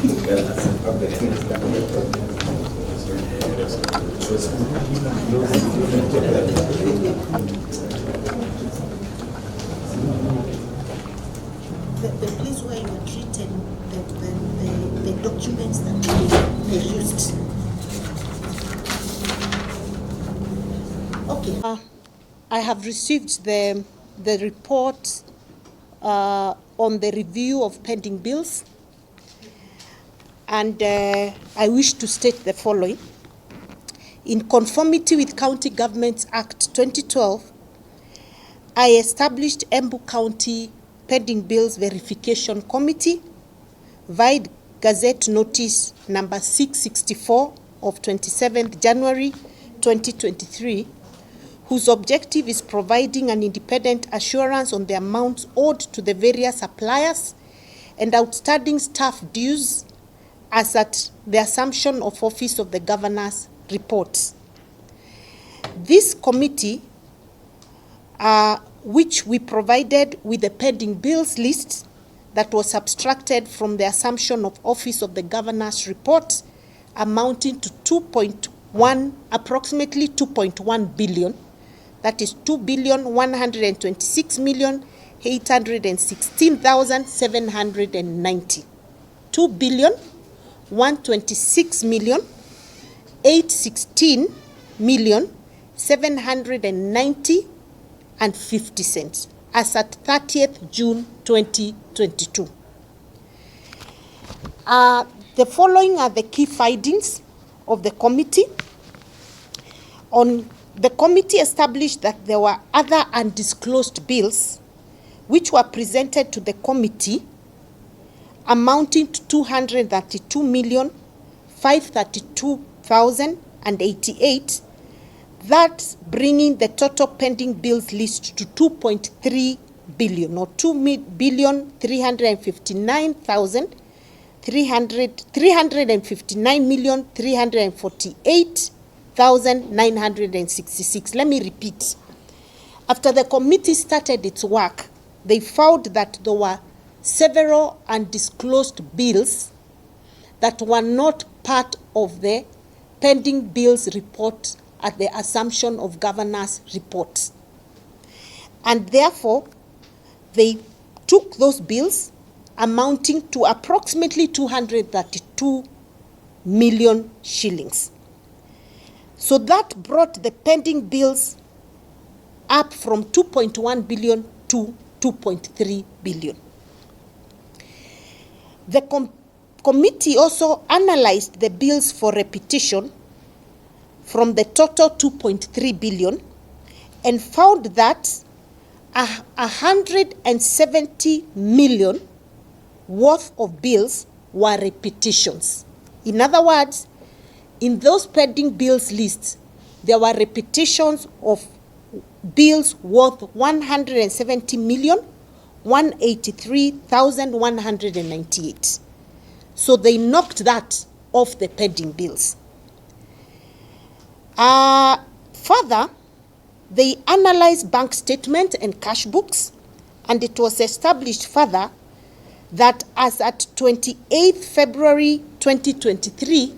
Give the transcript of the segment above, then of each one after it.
The place where you are treating the documents that they used. Okay. I have received the report on the review of pending bills, and I wish to state the following. In conformity with County Governments Act 2012, I established Embu County Pending Bills Verification Committee via Gazette Notice number 664 of 27th January 2023, whose objective is providing an independent assurance on the amounts owed to the various suppliers and outstanding staff dues as at the assumption of office of the Governor's reports. This committee, which we provided with the pending bills list that was subtracted from the assumption of office of the Governor's report, amounting to approximately 2.1 billion. That is 2,126,816,790. 2,126,816,790 and 50 cents as at 30th June 2022. The following are the key findings of the committee. The committee established that there were other undisclosed bills which were presented to the committee amounting to 232,532,088, that's bringing the total pending bills list to 2.3 billion, or 359,348,966. Let me repeat. After the committee started its work, they found that there were several undisclosed bills that were not part of the pending bills report at the assumption of Governor's report. And therefore, they took those bills amounting to approximately 232 million shillings. So that brought the pending bills up from 2.1 billion to 2.3 billion. The committee also analyzed the bills for repetition from the total 2.3 billion and found that 170 million worth of bills were repetitions. In other words, in those pending bills lists, there were repetitions of bills worth 170,183,198. So they knocked that off the pending bills. Further, they analyzed bank statement and cash books, and it was established further that as at 28th February 2023,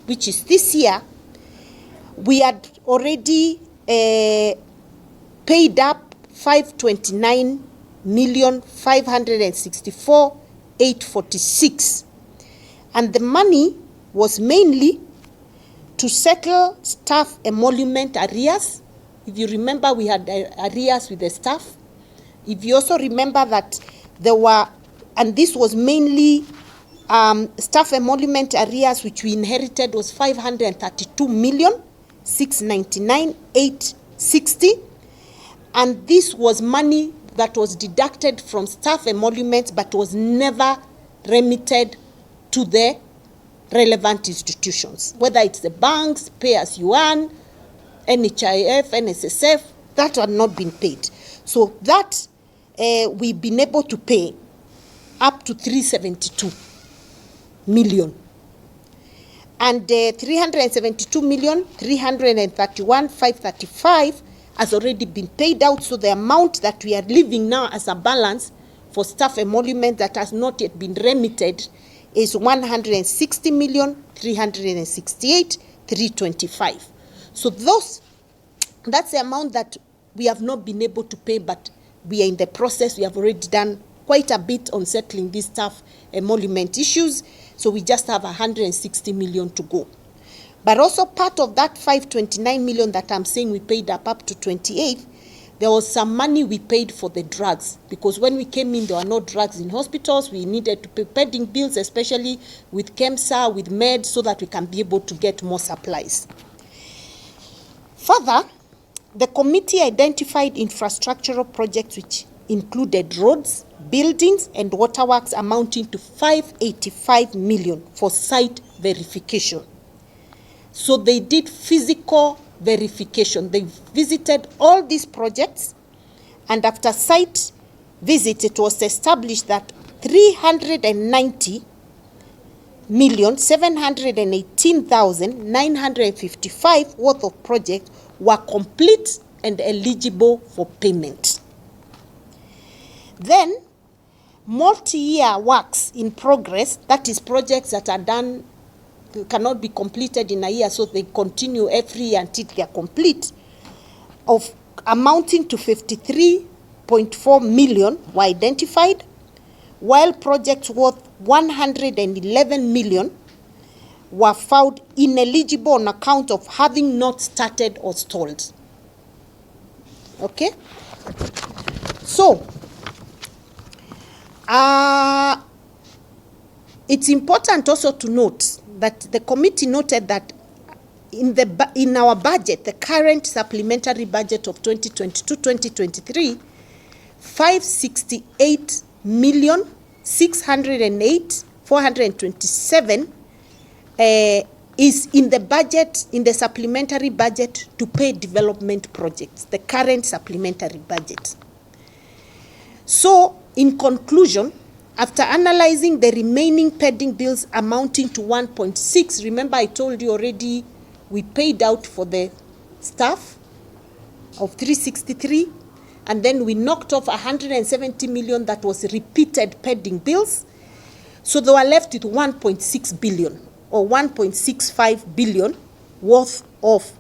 which is this year, we had already paid up 529,564,846, and the money was mainly to settle staff emolument arrears. If you remember, we had arrears with the staff. If you also remember that there were, and this was mainly staff emolument arrears which we inherited was 532,699,860, and this was money that was deducted from staff emoluments but was never remitted to the relevant institutions, whether it's the banks, pay as you earn, NHIF, NSSF, that had not been paid. So that we've been able to pay up to 372 million. And 372,331,535 has already been paid out. So the amount that we are leaving now as a balance for staff emolument that has not yet been remitted is 160,368,325. So that's the amount that we have not been able to pay, but we are in the process. We have already done quite a bit on settling these staff emolument issues. So we just have 160 million to go. But also part of that 529 million that I'm saying we paid up to 28th, there was some money we paid for the drugs, because when we came in, there were no drugs in hospitals. We needed to pay pending bills, especially with KEMSA, with MED, so that we can be able to get more supplies. Further, the committee identified infrastructural projects which included roads, buildings, and waterworks amounting to 585 million for site verification. So they did physical verification. They visited all these projects, and after site visit, it was established that 390,718,955 worth of projects were complete and eligible for payment. Then, multi-year works in progress, that is projects that are done, cannot be completed in a year, so they continue every year until they are complete, of amounting to 53.4 million were identified, while projects worth 111 million were found ineligible on account of having not started or stalled. Okay? So, it's important also to note that the committee noted that in our budget, the current supplementary budget of 2022-2023, 568,608,427 is in the budget, in the supplementary budget to pay development projects, the current supplementary budget. So, in conclusion, after analyzing the remaining pending bills amounting to 1.6, remember I told you already we paid out for the staff of 363, and then we knocked off 170 million that was repeated pending bills. So they were left with 1.6 billion or 1.65 billion worth of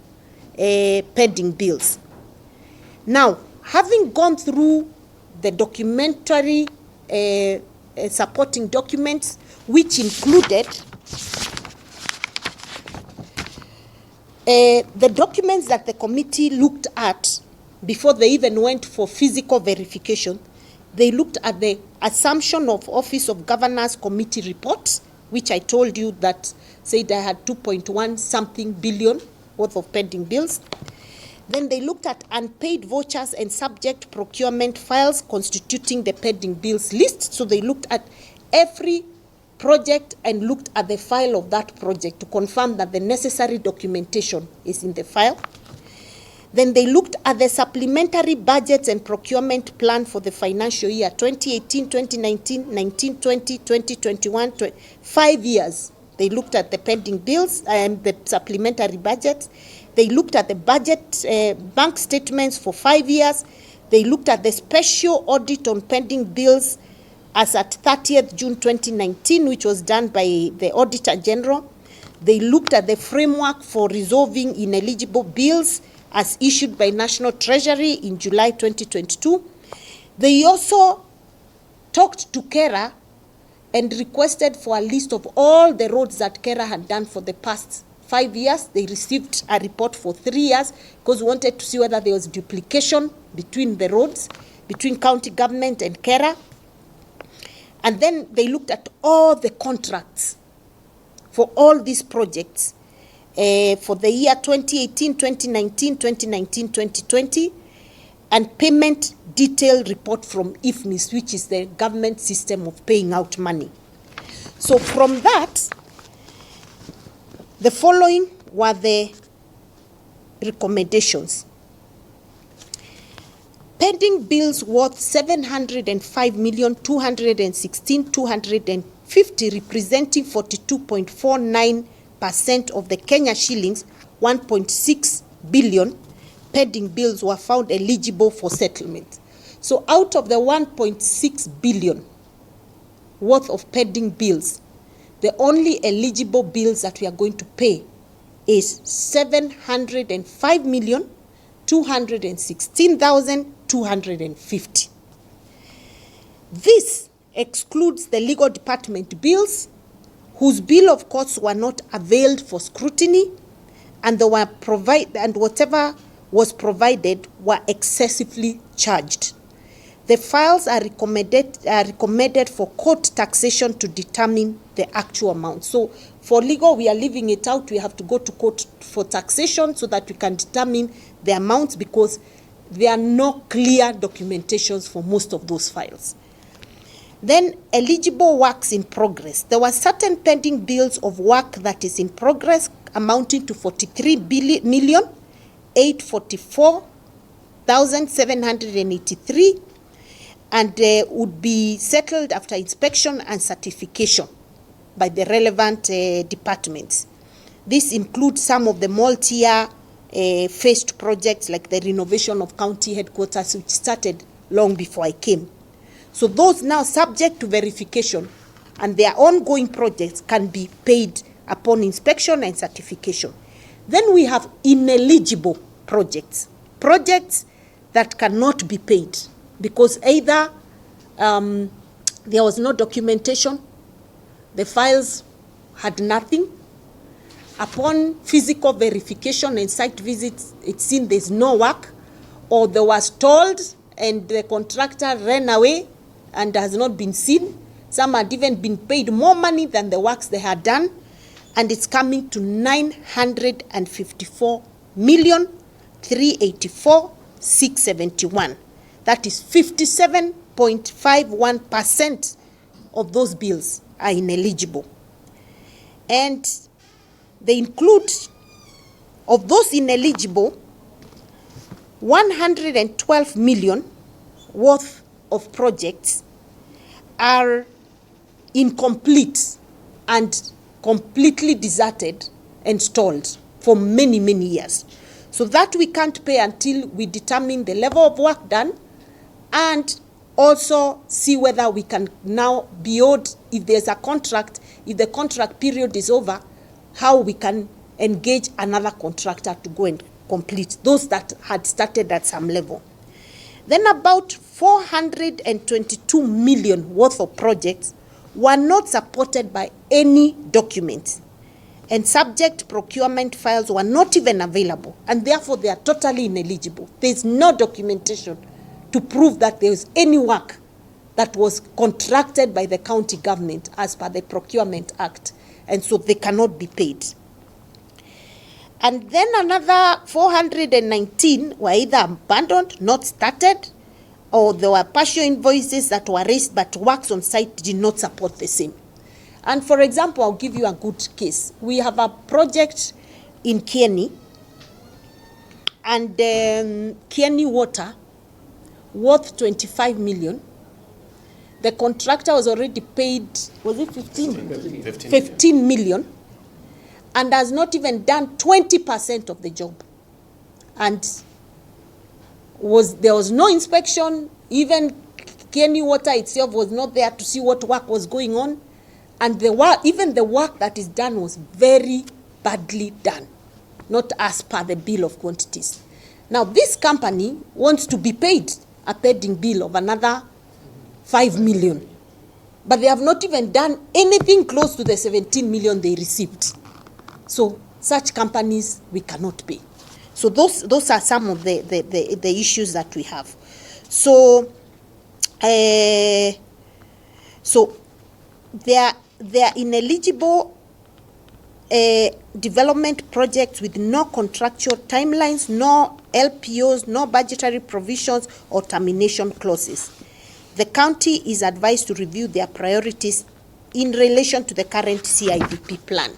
pending bills. Now, having gone through the documentary supporting documents, which included the documents that the committee looked at before they even went for physical verification. They looked at the Assumption of Office of Governors Committee report, which I told you that said I had 2.1 something billion worth of pending bills. Then they looked at unpaid vouchers and subject procurement files constituting the pending bills list. So they looked at every project and looked at the file of that project to confirm that the necessary documentation is in the file. Then they looked at the supplementary budgets and procurement plan for the financial year 2018, 2019, 1920, 2021, 5 years. They looked at the pending bills and the supplementary budgets. They looked at the budget bank statements for 5 years. They looked at the special audit on pending bills as at 30th June 2019, which was done by the Auditor General. They looked at the framework for resolving ineligible bills as issued by National Treasury in July 2022. They also talked to KERA and requested for a list of all the roads that KERA had done for the past 5 years. They received a report for 3 years because we wanted to see whether there was duplication between the roads, between county government and KERA. And then they looked at all the contracts for all these projects for the year 2018, 2019, 2019, 2020, and payment detail report from IFMIS, which is the government system of paying out money. So from that, the following were the recommendations. Pending bills worth 705,216,250, representing 42.49% of the Kenya shillings 1.6 billion pending bills were found eligible for settlement. So out of the 1.6 billion worth of pending bills, the only eligible bills that we are going to pay is 705,216,250. This excludes the legal department bills, whose bill of course were not availed for scrutiny, and they were and whatever was provided were excessively charged. The files are recommended for court taxation to determine the actual amount. So for legal, we are leaving it out. We have to go to court for taxation so that we can determine the amounts, because there are no clear documentations for most of those files. Then eligible works in progress. There were certain pending bills of work that is in progress amounting to 43,844,783, and would be settled after inspection and certification by the relevant departments. This includes some of the multi-year phased projects like the renovation of county headquarters, which started long before I came. So those now subject to verification and their ongoing projects can be paid upon inspection and certification. Then we have ineligible projects, projects that cannot be paid because either there was no documentation, the files had nothing. Upon physical verification and site visits, it seemed there's no work, or they were told and the contractor ran away and has not been seen. Some had even been paid more money than the works they had done, and it's coming to 954,384,671. That is 57.51% of those bills are ineligible. And they include, of those ineligible, 112 million worth of projects are incomplete and completely deserted and stalled for many, many years. So that we can't pay until we determine the level of work done, and also see whether we can now build, if there's a contract, if the contract period is over, how we can engage another contractor to go and complete those that had started at some level. Then about 422 million worth of projects were not supported by any documents, and subject procurement files were not even available, and therefore they are totally ineligible. There's no documentation to prove that there is any work that was contracted by the county government as per the Procurement Act, and so they cannot be paid. And then another 419 were either abandoned, not started, or there were partial invoices that were raised but works on site did not support the same. And for example, I'll give you a good case. We have a project in Kieni, and Kieni Water, worth 25 million. The contractor was already paid, was it 15 million, and has not even done 20% of the job. And there was no inspection. Even Kieni Water itself was not there to see what work was going on. And even the work that is done was very badly done, not as per the bill of quantities. Now, this company wants to be paid a pending bill of another 5 million, but they have not even done anything close to the 17 million they received. So such companies we cannot pay. So those are some of the issues that we have. So they are ineligible development projects with no contractual timelines, no LPOs, no budgetary provisions or termination clauses. The county is advised to review their priorities in relation to the current CIDP plan.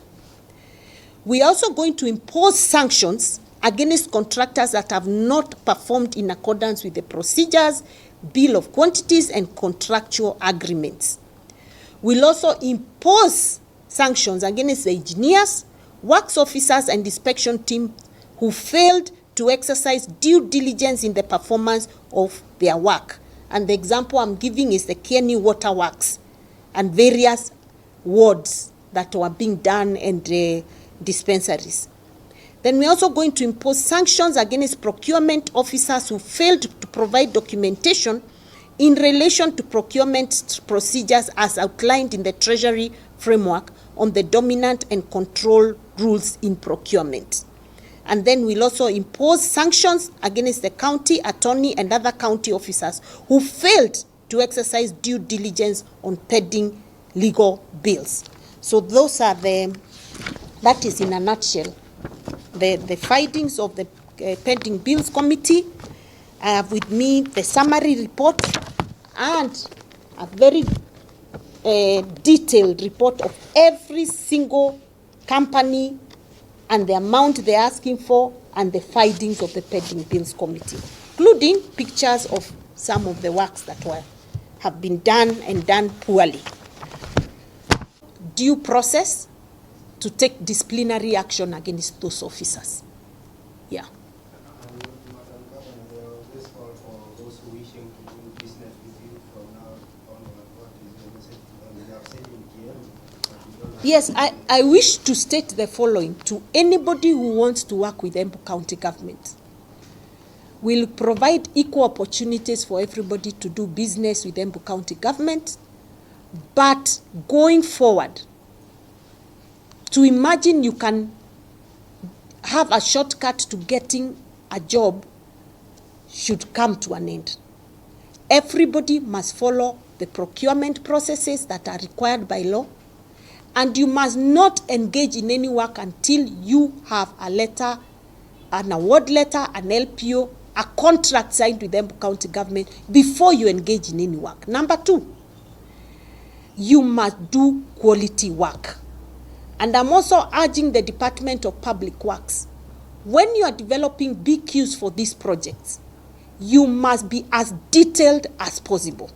We are also going to impose sanctions against contractors that have not performed in accordance with the procedures, bill of quantities, and contractual agreements. We'll also impose sanctions against the engineers, works officers, and inspection team who failed to exercise due diligence in the performance of their work. And the example I'm giving is the Kieni Water Works and various wards that were being done and dispensaries. Then we're also going to impose sanctions against procurement officers who failed to provide documentation in relation to procurement procedures as outlined in the Treasury framework on the dominant and control rules in procurement. And then we'll also impose sanctions against the county attorney and other county officers who failed to exercise due diligence on pending legal bills. So those are that is in a nutshell the findings of the pending bills committee. I have with me the summary report and a very detailed report of every single company and the amount they're asking for and the findings of the pending bills committee, including pictures of some of the works that have been done and done poorly. Due process to take disciplinary action against those officers. Yeah. Yes, I wish to state the following to anybody who wants to work with Embu County government. We'll provide equal opportunities for everybody to do business with Embu County government, but going forward, to imagine you can have a shortcut to getting a job should come to an end. Everybody must follow the procurement processes that are required by law, and you must not engage in any work until you have a letter, an award letter, an LPO, a contract signed with the Embu County government before you engage in any work. Number 2, you must do quality work. And I'm also urging the Department of Public Works, when you are developing BQs for these projects, you must be as detailed as possible.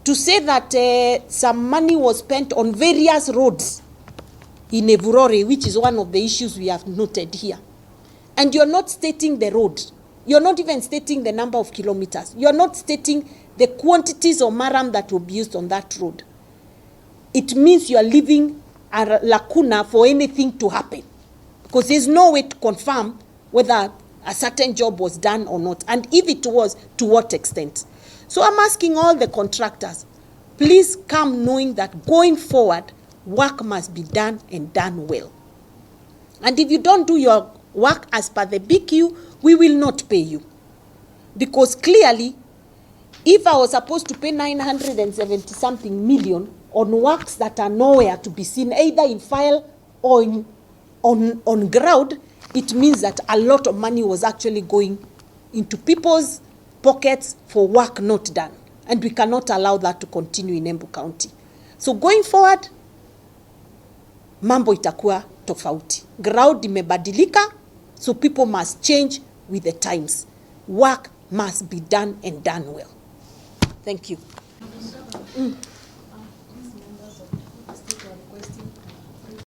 To say that some money was spent on various roads in Evurore, which is one of the issues we have noted here, and you're not stating the road, you're not even stating the number of kilometers, you're not stating the quantities of maram that will be used on that road, it means you are leaving a lacuna for anything to happen, because there's no way to confirm whether a certain job was done or not, and if it was, to what extent. So I'm asking all the contractors, please come knowing that going forward, work must be done and done well. And if you don't do your work as per the BQ, we will not pay you. Because clearly, if I was supposed to pay 970-something million on works that are nowhere to be seen, either in file or on ground, it means that a lot of money was actually going into people's pockets for work not done. And we cannot allow that to continue in Embu County. So going forward, mambo itakuwa tofauti. Ground imebadilika, so people must change with the times. Work must be done and done well. Thank you.